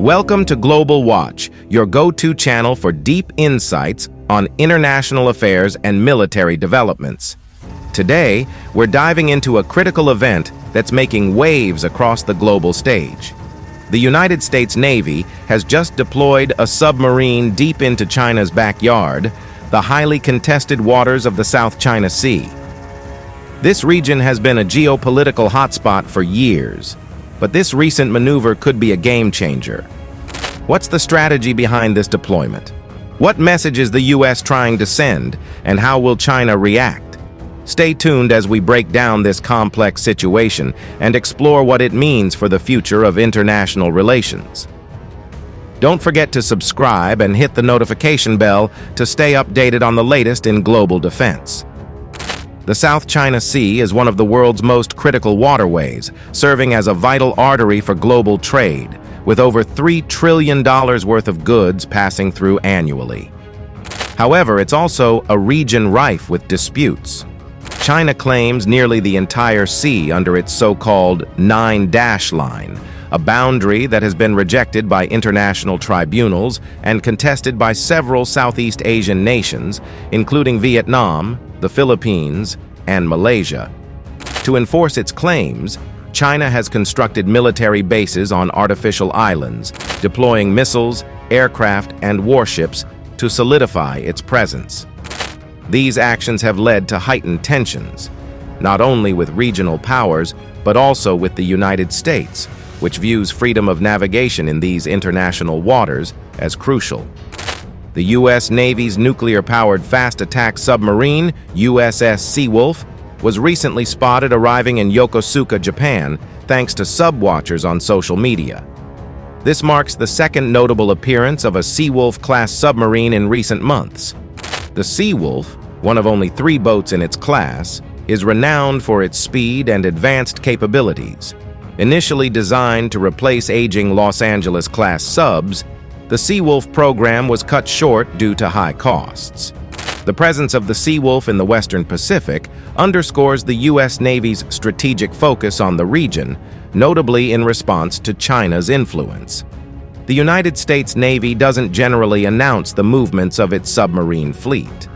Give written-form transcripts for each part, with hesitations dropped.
Welcome to Global Watch, your go-to channel for deep insights on international affairs and military developments. Today, we're diving into a critical event that's making waves across the global stage. The United States Navy has just deployed a submarine deep into China's backyard, the highly contested waters of the South China Sea. This region has been a geopolitical hotspot for years, but this recent maneuver could be a game changer. What's the strategy behind this deployment? What message is the U.S. trying to send, and how will China react? Stay tuned as we break down this complex situation and explore what it means for the future of international relations. Don't forget to subscribe and hit the notification bell to stay updated on the latest in global defense. The South China Sea is one of the world's most critical waterways, serving as a vital artery for global trade, with over $3 trillion worth of goods passing through annually. However, it's also a region rife with disputes. China claims nearly the entire sea under its so-called Nine-Dash Line, a boundary that has been rejected by international tribunals and contested by several Southeast Asian nations, including Vietnam, the Philippines, and Malaysia. To enforce its claims, China has constructed military bases on artificial islands, deploying missiles, aircraft, and warships to solidify its presence. These actions have led to heightened tensions, not only with regional powers, but also with the United States, which views freedom of navigation in these international waters as crucial. The U.S. Navy's nuclear-powered fast-attack submarine, USS Seawolf, was recently spotted arriving in Yokosuka, Japan, thanks to sub-watchers on social media. This marks the second notable appearance of a Seawolf-class submarine in recent months. The Seawolf, one of only 3 boats in its class, is renowned for its speed and advanced capabilities. Initially designed to replace aging Los Angeles-class subs, the Seawolf program was cut short due to high costs. The presence of the Seawolf in the Western Pacific underscores the U.S. Navy's strategic focus on the region, notably in response to China's influence. The United States Navy doesn't generally announce the movements of its submarine fleet.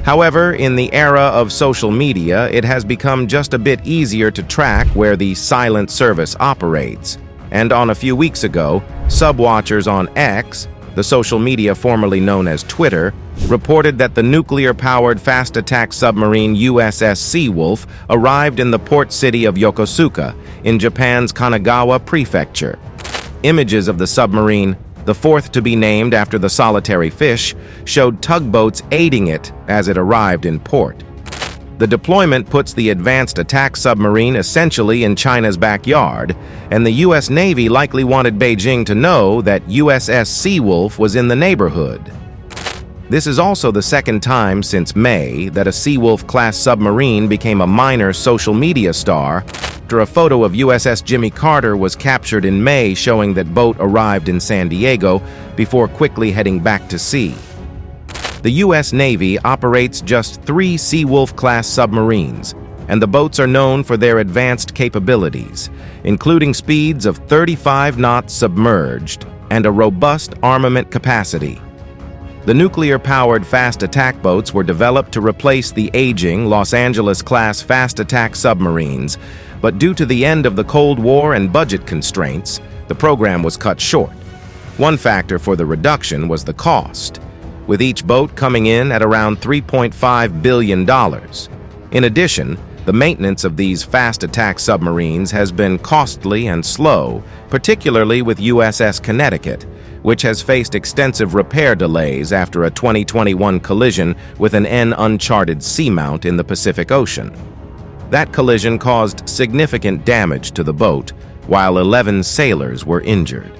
However, in the era of social media, it has become just a bit easier to track where the silent service operates. And a few weeks ago, sub-watchers on X, the social media formerly known as Twitter, reported that the nuclear-powered fast-attack submarine USS Seawolf arrived in the port city of Yokosuka, in Japan's Kanagawa Prefecture. Images of the submarine, the fourth to be named after the solitary fish, showed tugboats aiding it as it arrived in port. The deployment puts the advanced attack submarine essentially in China's backyard, and the U.S. Navy likely wanted Beijing to know that USS Seawolf was in the neighborhood. This is also the second time since May that a Seawolf-class submarine became a minor social media star after a photo of USS Jimmy Carter was captured in May showing that boat arrived in San Diego before quickly heading back to sea. The U.S. Navy operates just 3 Seawolf-class submarines, and the boats are known for their advanced capabilities, including speeds of 35 knots submerged and a robust armament capacity. The nuclear-powered fast-attack boats were developed to replace the aging Los Angeles-class fast-attack submarines, but due to the end of the Cold War and budget constraints, the program was cut short. One factor for the reduction was the cost, with each boat coming in at around $3.5 billion. In addition, the maintenance of these fast-attack submarines has been costly and slow, particularly with USS Connecticut, which has faced extensive repair delays after a 2021 collision with an uncharted seamount in the Pacific Ocean. That collision caused significant damage to the boat, while 11 sailors were injured.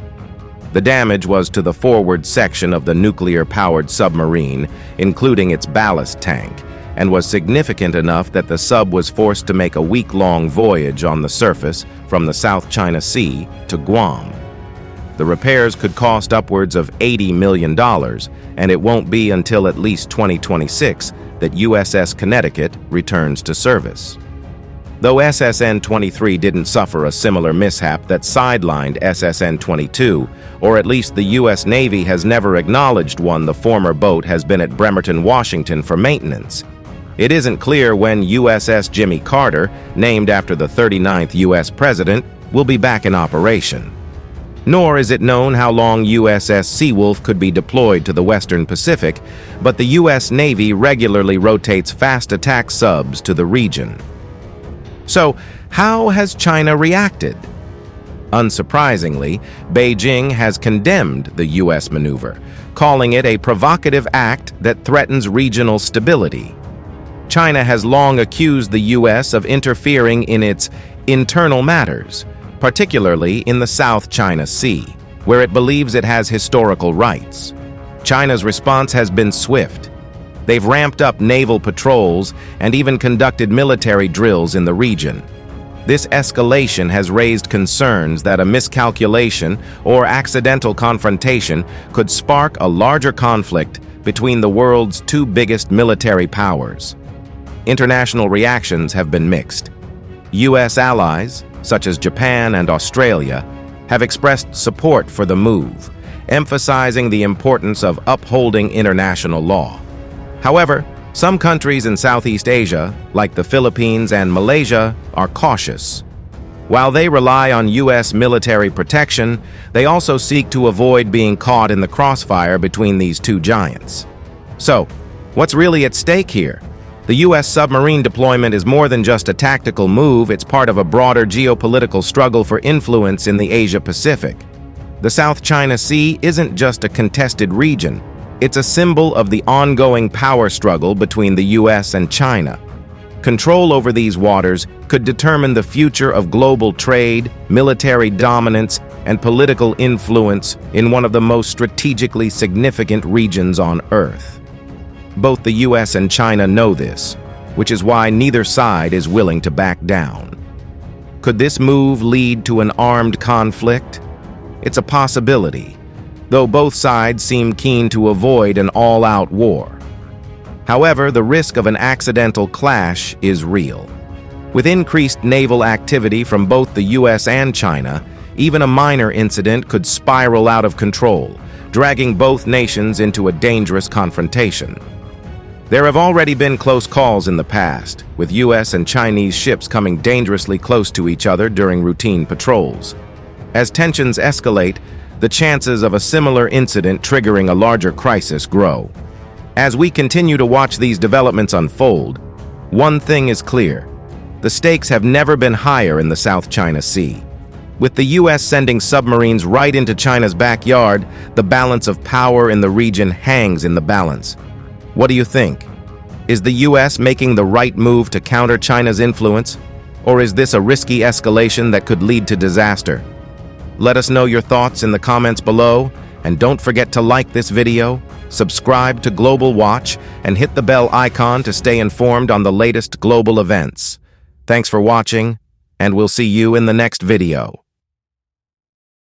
The damage was to the forward section of the nuclear-powered submarine, including its ballast tank, and was significant enough that the sub was forced to make a week-long voyage on the surface from the South China Sea to Guam. The repairs could cost upwards of $80 million, and it won't be until at least 2026 that USS Connecticut returns to service. though SSN-23 didn't suffer a similar mishap that sidelined SSN-22, or at least the U.S. Navy has never acknowledged one. The former boat has been at Bremerton, Washington for maintenance. It isn't clear when USS Jimmy Carter, named after the 39th U.S. president, will be back in operation. Nor is it known how long USS Seawolf could be deployed to the Western Pacific, but the U.S. Navy regularly rotates fast attack subs to the region. So, how has China reacted? Unsurprisingly, Beijing has condemned the U.S. maneuver, calling it a provocative act that threatens regional stability. China has long accused the U.S. of interfering in its internal matters, particularly in the South China Sea, where it believes it has historical rights. China's response has been swift. They've ramped up naval patrols and even conducted military drills in the region. This escalation has raised concerns that a miscalculation or accidental confrontation could spark a larger conflict between the world's two biggest military powers. International reactions have been mixed. U.S. allies, such as Japan and Australia, have expressed support for the move, emphasizing the importance of upholding international law. However, some countries in Southeast Asia, like the Philippines and Malaysia, are cautious. While they rely on U.S. military protection, they also seek to avoid being caught in the crossfire between these two giants. So, what's really at stake here? The U.S. submarine deployment is more than just a tactical move. It's part of a broader geopolitical struggle for influence in the Asia-Pacific. The South China Sea isn't just a contested region. It's a symbol of the ongoing power struggle between the U.S. and China. Control over these waters could determine the future of global trade, military dominance, and political influence in one of the most strategically significant regions on Earth. Both the U.S. and China know this, which is why neither side is willing to back down. Could this move lead to an armed conflict? It's a possibility, though both sides seem keen to avoid an all-out war. However, the risk of an accidental clash is real. With increased naval activity from both the U.S. and China, even a minor incident could spiral out of control, dragging both nations into a dangerous confrontation. There have already been close calls in the past, with U.S. and Chinese ships coming dangerously close to each other during routine patrols. As tensions escalate, the chances of a similar incident triggering a larger crisis grow. As we continue to watch these developments unfold, one thing is clear: the stakes have never been higher in the South China Sea. With the U.S. sending submarines right into China's backyard, the balance of power in the region hangs in the balance. What do you think? Is the U.S. making the right move to counter China's influence? Or is this a risky escalation that could lead to disaster? Let us know your thoughts in the comments below, and don't forget to like this video, subscribe to Global Watch, and hit the bell icon to stay informed on the latest global events. Thanks for watching, and we'll see you in the next video.